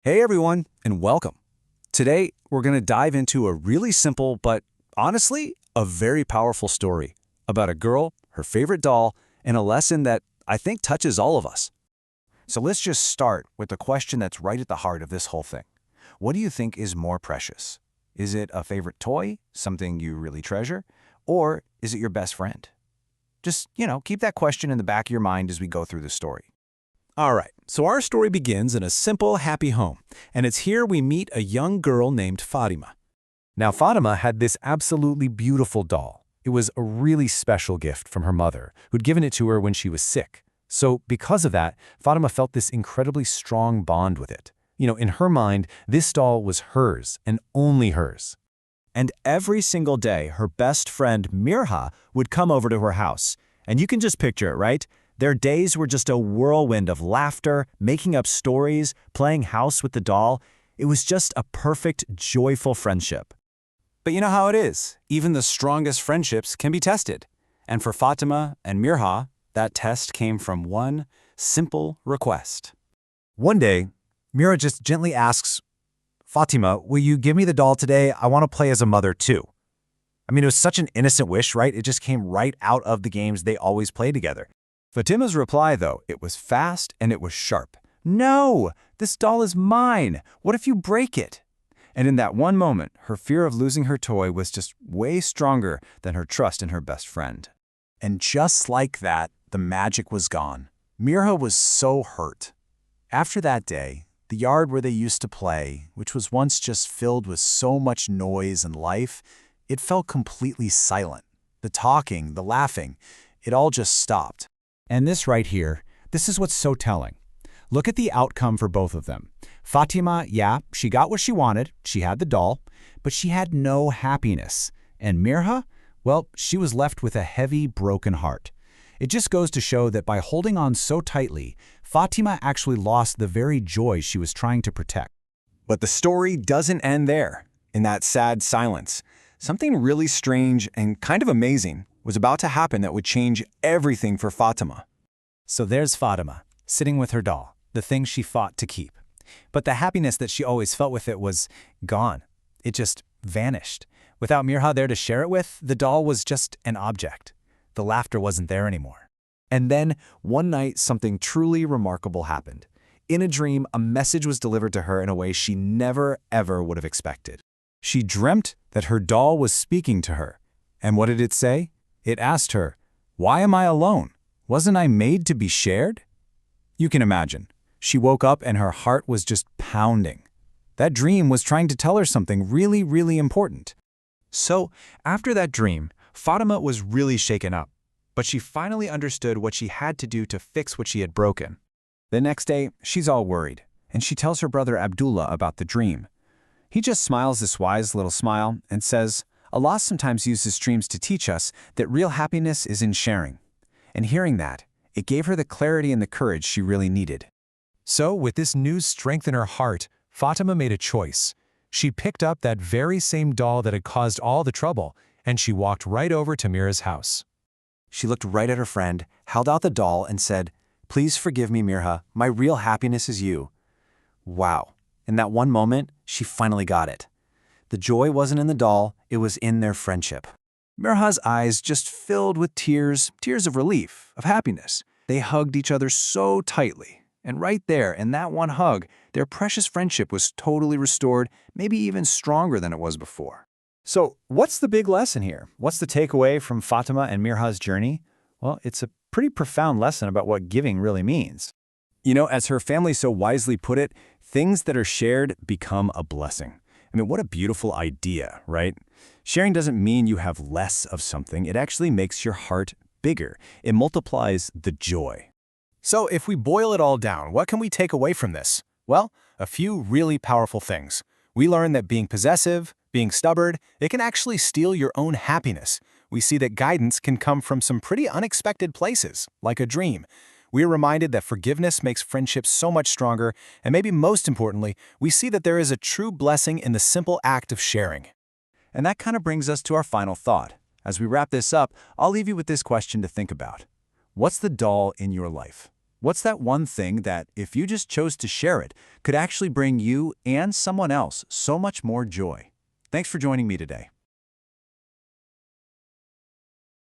Hey everyone, and welcome. Today, we're going to dive into a really simple, but honestly, a very powerful story about a girl, her favorite doll, and a lesson that I think touches all of us. So let's just start with the question that's right at the heart of this whole thing. What do you think is more precious? Is it a favorite toy, something you really treasure, or is it your best friend? Just, keep that question in the back of your mind as we go through the story. All right, so our story begins in a simple, happy home, and it's here we meet a young girl named Fatima. Now, Fatima had this absolutely beautiful doll. It was a really special gift from her mother, who'd given it to her when she was sick. So because of that, Fatima felt this incredibly strong bond with it. In her mind, this doll was hers and only hers. And every single day, her best friend Mirha would come over to her house. And you can just picture it, right? Their days were just a whirlwind of laughter, making up stories, playing house with the doll. It was just a perfect, joyful friendship. But you know how it is. Even the strongest friendships can be tested. And for Fatima and Mirha, that test came from one simple request. One day, Mirha just gently asks, "Fatima, will you give me the doll today? I want to play as a mother too." It was such an innocent wish, right? It just came right out of the games they always play together. Fatima's reply, though, it was fast and it was sharp. "No, this doll is mine. What if you break it?" And in that one moment, her fear of losing her toy was just way stronger than her trust in her best friend. And just like that, the magic was gone. Mirha was so hurt. After that day, the yard where they used to play, which was once just filled with so much noise and life, it felt completely silent. The talking, the laughing, it all just stopped. And this right here, this is what's so telling. Look at the outcome for both of them. Fatima, yeah, she got what she wanted, she had the doll, but she had no happiness. And Mirha, well, she was left with a heavy, broken heart. It just goes to show that by holding on so tightly, Fatima actually lost the very joy she was trying to protect. But the story doesn't end there. In that sad silence, something really strange and kind of amazing was about to happen that would change everything for Fatima. So there's Fatima, sitting with her doll, the thing she fought to keep. But the happiness that she always felt with it was gone. It just vanished. Without Mirha there to share it with, the doll was just an object. The laughter wasn't there anymore. And then, one night, something truly remarkable happened. In a dream, a message was delivered to her in a way she never, ever would have expected. She dreamt that her doll was speaking to her. And what did it say? It asked her, "Why am I alone? Wasn't I made to be shared?" You can imagine. She woke up and her heart was just pounding. That dream was trying to tell her something really, really important. So, after that dream, Fatima was really shaken up. But she finally understood what she had to do to fix what she had broken. The next day, she's all worried, and she tells her brother Abdullah about the dream. He just smiles this wise little smile and says, "Allah sometimes uses dreams to teach us that real happiness is in sharing." And hearing that, it gave her the clarity and the courage she really needed. So, with this news strength in her heart, Fatima made a choice. She picked up that very same doll that had caused all the trouble, and she walked right over to Mirha's house. She looked right at her friend, held out the doll, and said, "Please forgive me, Mirha. My real happiness is you." Wow. In that one moment, she finally got it. The joy wasn't in the doll, it was in their friendship. Mirha's eyes just filled with tears of relief, of happiness. They hugged each other so tightly. And right there, in that one hug, their precious friendship was totally restored, maybe even stronger than it was before. So, what's the big lesson here? What's the takeaway from Fatima and Mirha's journey? Well, it's a pretty profound lesson about what giving really means. As her family so wisely put it, things that are shared become a blessing. What a beautiful idea, right? Sharing doesn't mean you have less of something. It actually makes your heart bigger. It multiplies the joy. So if we boil it all down, what can we take away from this? Well, a few really powerful things. We learn that being possessive, being stubborn, it can actually steal your own happiness. We see that guidance can come from some pretty unexpected places, like a dream. We are reminded that forgiveness makes friendships so much stronger, and maybe most importantly, we see that there is a true blessing in the simple act of sharing. And that kind of brings us to our final thought. As we wrap this up, I'll leave you with this question to think about. What's the doll in your life? What's that one thing that, if you just chose to share it, could actually bring you and someone else so much more joy? Thanks for joining me today.